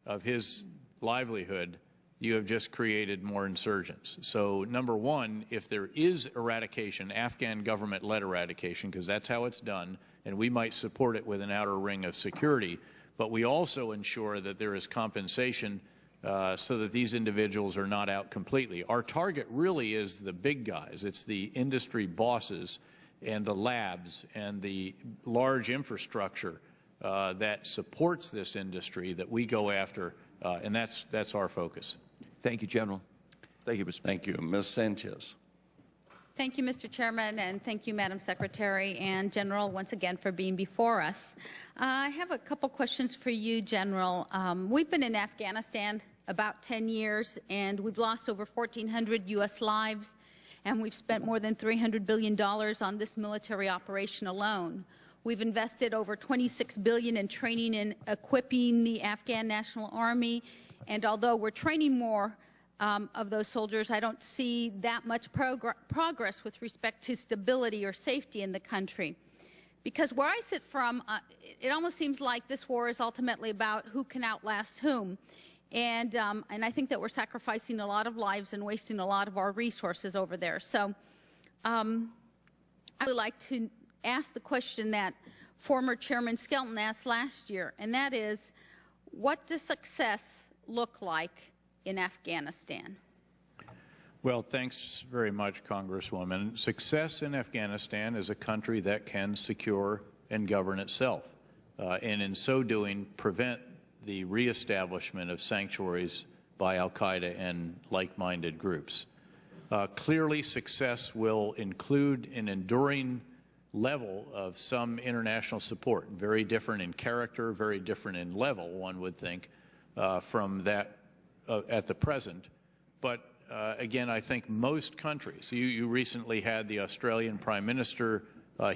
of his livelihood, you have just created more insurgents. So, number one, if there is eradication, Afghan government-led eradication, because that's how it's done, and we might support it with an outer ring of security, but we also ensure that there is compensation so that these individuals are not out completely. Our target really is the big guys. It's the industry bosses and the labs and the large infrastructure that supports this industry that we go after, and that's our focus. Thank you, General. Thank you, Mr. Thank you. Ms. Sanchez. Thank you, Mr. Chairman, and thank you, Madam Secretary and General, once again for being before us. I have a couple questions for you, General. We've been in Afghanistan about 10 years, and we've lost over 1,400 U.S. lives, and we've spent more than $300 billion on this military operation alone. We've invested over $26 billion in training and equipping the Afghan National Army, and although we're training more of those soldiers, I don't see that much progress with respect to stability or safety in the country. Because where I sit from, it almost seems like this war is ultimately about who can outlast whom. And I think that we're sacrificing a lot of lives and wasting a lot of our resources over there. So I would like to ask the question that former Chairman Skelton asked last year, and that is, what does success look like in Afghanistan? Well, thanks very much, Congresswoman. Success in Afghanistan is a country that can secure and govern itself, and in so doing, prevent the reestablishment of sanctuaries by al-Qaeda and like-minded groups. Clearly, success will include an enduring level of some international support, very different in character, very different in level, one would think, from that at the present. But again, I think most countries, you recently had the Australian Prime Minister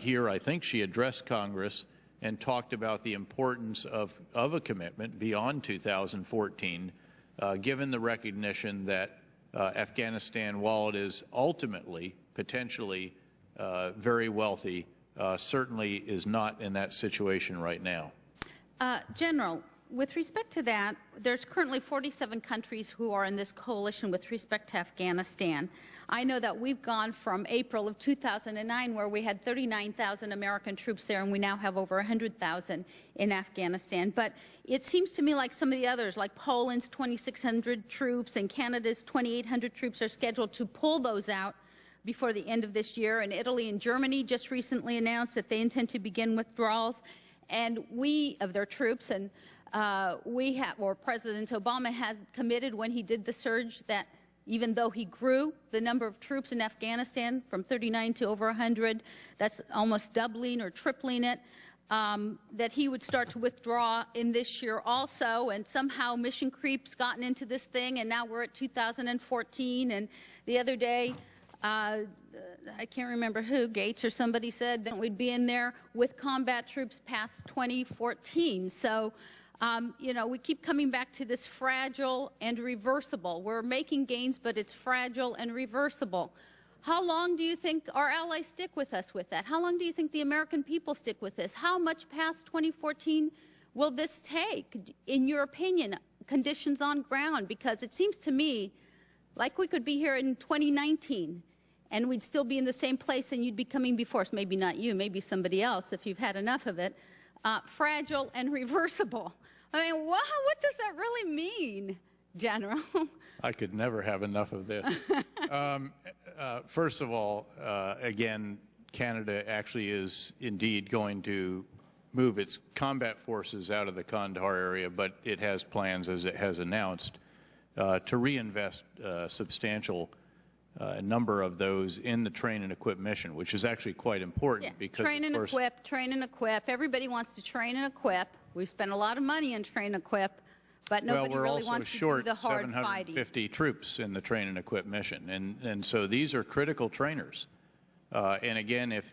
here. I think she addressed Congress and talked about the importance of a commitment beyond 2014, given the recognition that Afghanistan, while it is ultimately, potentially very wealthy, certainly is not in that situation right now. General, with respect to that, there's currently 47 countries who are in this coalition with respect to Afghanistan. I know that we've gone from April of 2009, where we had 39,000 American troops there, and we now have over 100,000 in Afghanistan. But it seems to me like some of the others, like Poland's 2,600 troops and Canada's 2,800 troops, are scheduled to pull those out before the end of this year. And Italy and Germany just recently announced that they intend to begin withdrawals of their troops. And President Obama has committed when he did the surge that even though he grew the number of troops in Afghanistan from 39 to over 100, that's almost doubling or tripling it, that he would start to withdraw in this year also. And somehow mission creep's gotten into this thing, and now we're at 2014. And the other day, I can't remember who, Gates or somebody, said that we'd be in there with combat troops past 2014. So you know, we keep coming back to this fragile and reversible. We're making gains, but it's fragile and reversible. How long do you think our allies stick with us with that? How long do you think the American people stick with this? How much past 2014 will this take, in your opinion, conditions on ground? Because it seems to me like we could be here in 2019 and we'd still be in the same place, and you'd be coming before us. Maybe not you, maybe somebody else if you've had enough of it. Fragile and reversible. I mean, what does that really mean, General? I could never have enough of this. First of all, again, Canada actually is indeed going to move its combat forces out of the Kandahar area, but it has plans, as it has announced, to reinvest a substantial number of those in the train and equip mission, which is actually quite important. Yeah, because train and equip, train and equip. Everybody wants to train and equip. We spend a lot of money on train and equip, but nobody really wants to do the hard fighting. Well, we're also short 750 troops in the train and equip mission, and so these are critical trainers. And again, if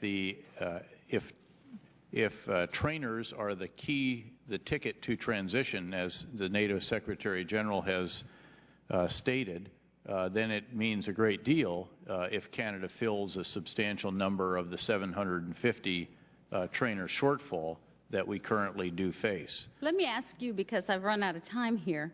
trainers are the key, the ticket to transition, as the NATO Secretary General has stated, then it means a great deal if Canada fills a substantial number of the 750 trainer shortfall that we currently do face. Let me ask you, because I've run out of time here.